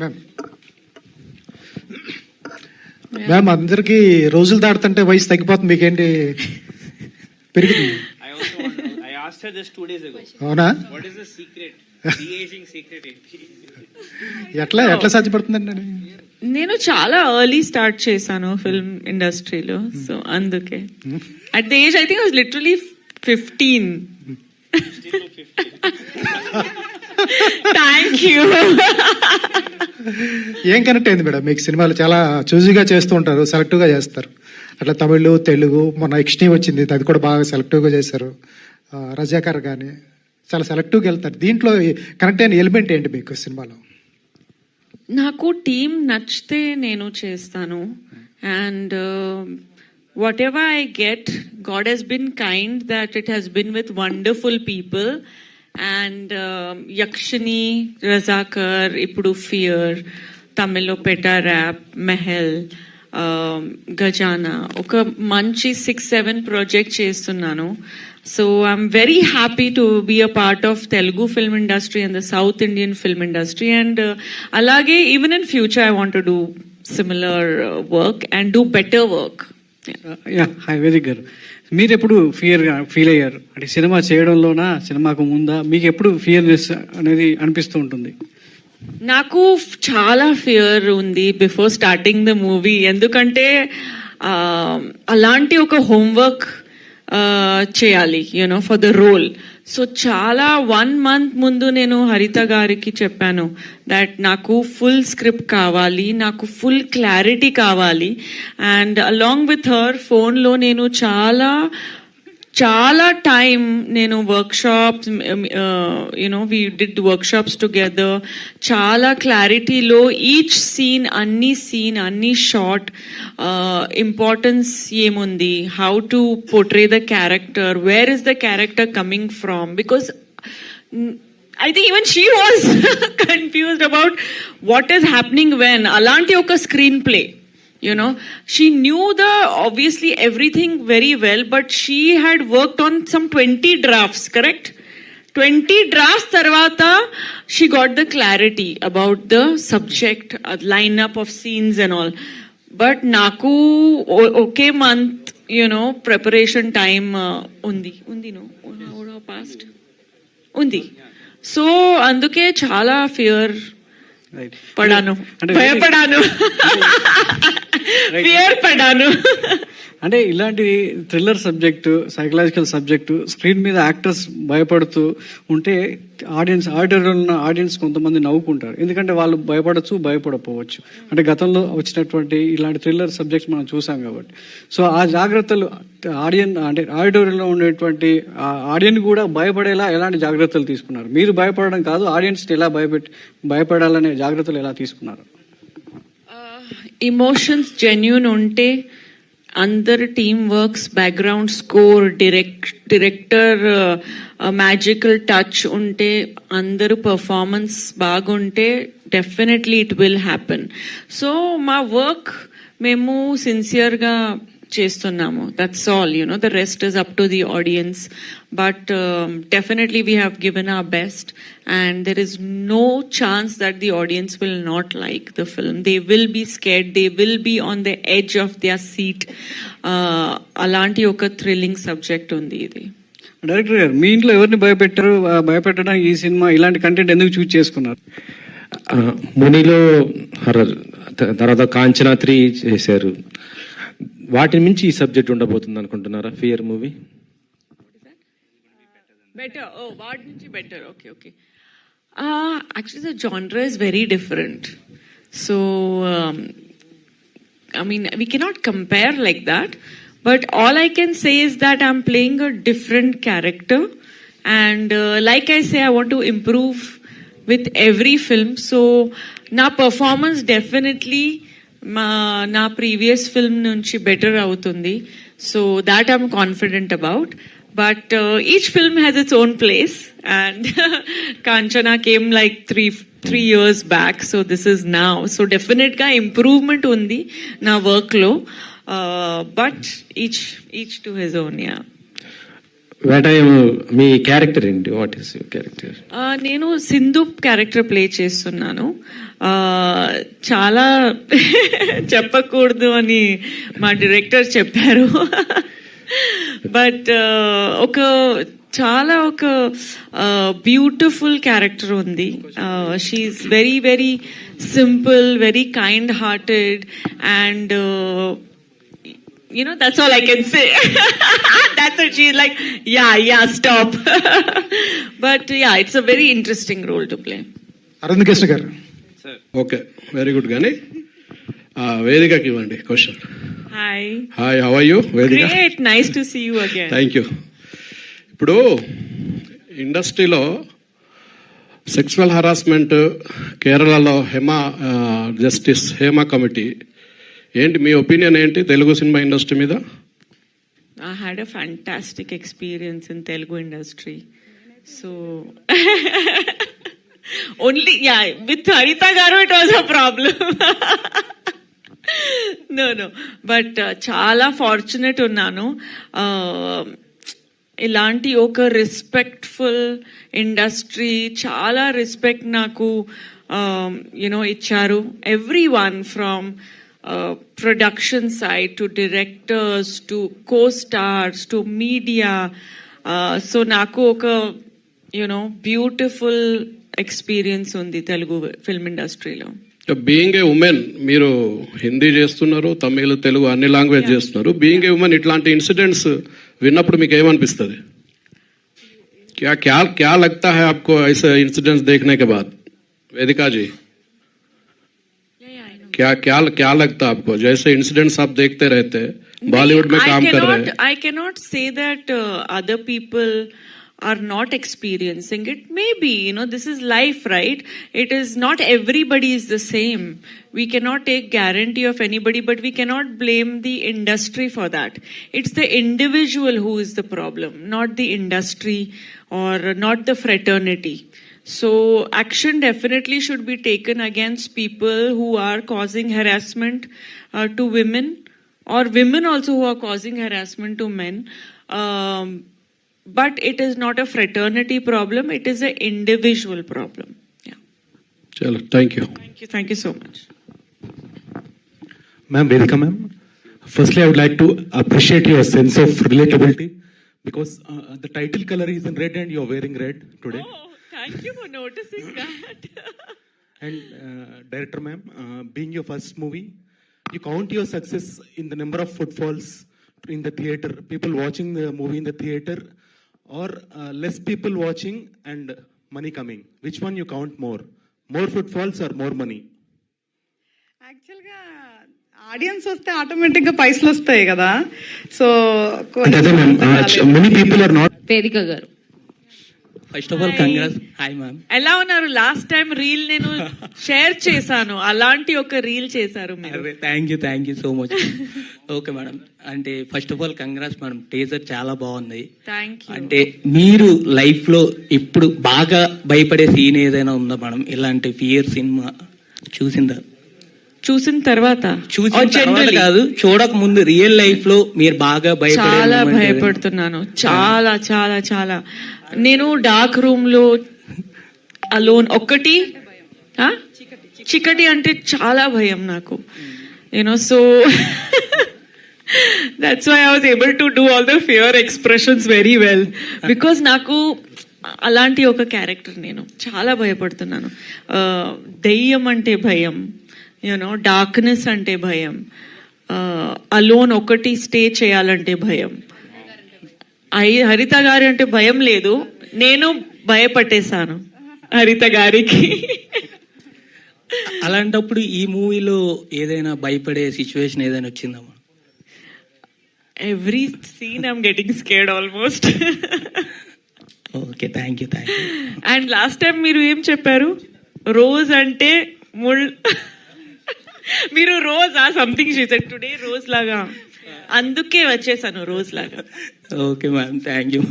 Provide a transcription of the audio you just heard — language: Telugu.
మ్యామ్ మ్యామ్ అందరికి రోజులు దాడుతుంటే వయసు తగ్గిపోతుంది, మీకేంటి పెరుగుతుంది? I asked her this 2 days ago. అవునా? What is the secret? De-aging secret ఏంటి? ఎట్లా సాధ్యపడుతుందండి? నేను చాలా ఎర్లీ స్టార్ట్ చేశాను ఫిల్మ్ ఇండస్ట్రీలో, సో అందుకే at the age I think was literally 15. Still 50. Thank you. ఏం కనెక్ట్ అయింది మేడం మీకు? సినిమాలు చాలా చూజీగా చేస్తూ ఉంటారు, సెలెక్టివ్ గా చేస్తారు. అట్లా తమిళ్, తెలుగు, మొన్న ఎక్స్నీ వచ్చింది, అది కూడా బాగా సెలెక్టివ్ గా చేశారు. రజాకర్ గాని చాలా సెలెక్టివ్గా వెళ్తారు. దీంట్లో కనెక్ట్ అయిన ఎలిమెంట్ ఏంటి మీకు సినిమాలో? నాకు టీమ్ నచ్చితే నేను చేస్తాను. And whatever I get, God has been kind that it has been with wonderful people. And Yakshini, Razakar, ఇప్పుడు ఫియర్, తమిళ్లో పెటా ర్యాప్, మెహల్, గజానా, ఒక మంచి 6-7 ప్రాజెక్ట్ చేస్తున్నాను. So I'm very happy to be a part of Telugu film industry and the South Indian film industry, and alage even in future I want to do similar work and do better work. Hi Vedic గారు, మీరు ఎప్పుడు ఫీల్ అయ్యారు అంటే సినిమా చేయడంలోనా, సినిమాకు ముందా మీకు ఎప్పుడు ఫియర్నెస్ అనేది అనిపిస్తూ ఉంటుంది? నాకు చాలా ఫియర్ ఉంది బిఫోర్ స్టార్టింగ్ ద మూవీ. ఎందుకంటే అలాంటి ఒక హోంవర్క్ చేయాలి you know for the role. So చాలా 1 month ముందు నేను హరిత గారికి చెప్పాను దట్ నాకు ఫుల్ స్క్రిప్ట్ కావాలి, నాకు ఫుల్ క్లారిటీ కావాలి. అండ్ అలాంగ్ విత్ హర్ ఫోన్లో నేను చాలా టైం నేను workshops, you know we did workshops together. చాలా క్లారిటీలో ఈచ్ సీన్, అన్ని షాట్ ఇంపార్టెన్స్ ఏముంది, how to portray the character, where is the character coming from, because I think even she was confused about what is happening when. Alanti oka screenplay, you know, she knew obviously everything very well, but she had worked on some 20 drafts, correct? 20 drafts tarvata she got the clarity about the subject, lineup of scenes and all. But naku okay month, you know, preparation time undi no past undi. So అందుకే చాలా ఫియర్ పడాను, భయపడాను, ఫియర్ పడాను. అంటే ఇలాంటి thriller subject, psychological subject screen మీద యాక్టర్స్ భయపడుతూ ఉంటే ఆడిటర్లో ఉన్న ఆడియన్స్ కొంతమంది నవ్వుకుంటారు. ఎందుకంటే వాళ్ళు భయపడకపోవచ్చు. అంటే గతంలో వచ్చినటువంటి ఇలాంటి థ్రిల్లర్ సబ్జెక్ట్స్ మనం చూసాం కాబట్టి. సో ఆ జాగ్రత్తలు ఆడిటోరియంలో ఉండేటువంటి ఆడియన్స్ కూడా భయపడేలా ఎలాంటి జాగ్రత్తలు తీసుకున్నారు? మీరు భయపడడం కాదు, ఆడియన్స్ ఎలా భయపడాలనే జాగ్రత్తలు ఎలా తీసుకున్నారు? ఇమోషన్స్ జెన్యూన్ ఉంటే, అందరు team works, background score, director magical touch ఉంటే, అందరు పర్ఫార్మెన్స్ బాగుంటే definitely it will happen. So మా వర్క్ మేము సిన్సియర్గా చేస్తున్నాము. That's all, you know, the rest is up to the audience. But definitely we have given our best, and there is no chance that the audience will not like the film. They will be scared, they will be on the edge of their seat. Alanti oka thrilling subject undi idi. Director గారు, మీ ఇంట్లో ఎవరిని భయపెట్టడానికి ఈ సినిమా ఇలాంటి కంటెంట్ ఎందుకు చూస్ చేసుకున్నారు? మునిలో హర్రర్, తర్వాత కాంచనా 3 చేశారు. వాటి నుంచి ఈ సబ్జెక్ట్ ఉండబోతుంది అనుకుంటున్నారా fear movie? Better. Oh, what nunchi better? Okay. Actually, the genre is very different. So, I mean, we cannot compare like that. But all I can say is that I'm playing a different character. And like I say, I want to improve with every film. So, na performance definitely na previous film nunchi better avutundi. So, that I'm confident about. But each film has its own place, and Kanchana came like three years back, so this is now. So definite ga improvement undi na work lo, but each to his own, yeah. మీ క్యారెక్టర్ ఏంటి? What is your character? నేను సింధు క్యారెక్టర్ ప్లే చేస్తున్నాను. చాలా చెప్పకూడదు అని మా డైరెక్టర్ చెప్పారు. బట్ ఒక బ్యూటిఫుల్ క్యారెక్టర్ ఉంది. She is very very simple, very kind hearted, and that's all I can say. That's it. She's like, yeah, stop. But yeah, it's a very interesting role to play. Aravind Krishna garu. Sir, okay, very good. కానీ వేదికకి ఇవ్వండి question. Hi. Hi, how are you Vedika? Great. Nice to see you again. Thank you. ఇప్పుడు ఇండస్ట్రీలో సెక్సువల్ హరాస్మెంట్ కేరళలో జస్టిస్ హేమా కమిటీ, ఏంటి మీ ఒపీనియన్ ఏంటి తెలుగు సినిమా ఇండస్ట్రీ మీద? I had a fantastic experience in Telugu industry. So only, with Haritha Garu it was a problem. No. But చాలా ఫార్చునేట్ ఉన్నాను. ఇలాంటి ఒక రెస్పెక్ట్ఫుల్ ఇండస్ట్రీ, చాలా రెస్పెక్ట్ నాకు ఇచ్చారు. Every one from production side to directors to co-stars to media, so naku oka beautiful experience undi Telugu film industry lo. Being a women, మీరు హిందీ చేస్తున్నారు, తమిళ, తెలుగు అన్ని లాంగ్వేజ్ చేస్తున్నారు. బీయింగ్ ఏ ఉమెన్ ఇట్లాంటి ఇన్సిడెంట్స్ విన్నప్పుడు మీకు ఏమనిపిస్తుంది? क्या लगता है आपको ऐसे इंसिडेंट्स देखने के बाद? वेदिका जी, क्या लगता है आपको? जैसे इंसिडेंट्स आप देखते रहते हैं, बॉलीवुड में काम कर रहे हैं. I cannot say that other people are not experiencing it. Maybe, this is life, right? It is not everybody is the same. We cannot take guarantee of anybody, but we cannot blame the industry for that. It's the individual who is the problem, not the industry or not the fraternity. So action definitely should be taken against people who are causing harassment to women, or women also who are causing harassment to men. But it is not a fraternity problem, it is an individual problem. Yeah. चलो, thank you. Thank you so much. Ma'am, Vedika ma'am, firstly I would like to appreciate your sense of relatability, because the title color is in red and you are wearing red today. Oh, thank you for noticing that. And director ma'am, being your first movie, you count your success in the number of footfalls in the theater, people watching the movie in the theater, or less people watching and money coming. Which one you count more? More footfalls or more money? యాక్చువల్గా ఆడియన్స్ వస్తే ఆటోమేటిక్ గా పైసలు వస్తాయి కదా. So many people are not. Vedika గారు, first of all congrats. Hi ma'am, ఎలా ఉన్నారు? లాస్ట్ టైం రీల్ నేను షేర్ చేశాను, అలాంటి ఒక రీల్ చేశారు మీరు. Thank you so much. Okay madam, అంటే first of all congrats madam, teaser చాలా బాగుంది. Thank you. అంటే మీరు లైఫ్ లో ఇప్పుడు బాగా భయపడే సీన్ ఏదైనా ఉందా మేడం? ఇలాంటి ఫియర్ సినిమా చూసిన తర్వాత కాదు, చూడక ముందు రియల్ లైఫ్ లో మీరు బాగా చాలా భయపడుతున్నాను. చాలా చాలా చాలా. నేను డార్క్ రూమ్ లో అలోన్, ఒక్కటి చీకటి అంటే చాలా భయం నాకు. So that's why I was able to do all the fear expressions very well, because నాకు అలాంటి ఒక క్యారెక్టర్, నేను చాలా భయపడుతున్నాను. దెయ్యం అంటే భయం, డార్క్నెస్ అంటే భయం, అలోన్ ఒకటి స్టే చేయాలంటే భయం. హరిత గారి అంటే భయం లేదు, నేను భయపట్టేశాను హరిత గారికి. అలాంటప్పుడు ఈ మూవీలో ఏదైనా భయపడే సిచ్యువేషన్ ఏదైనా వచ్చిందమ్మా? Every scene I'm getting scared almost. Okay, thank you. And last time మీరు ఏం చెప్పారు? రోజ్ అంటే మీరు రోజ్ సంథింగ్ చేశారు. టుడే రోజ్ లాగా, అందుకే వచ్చేసాను రోజ్ లాగా. Okay ma'am, thank you.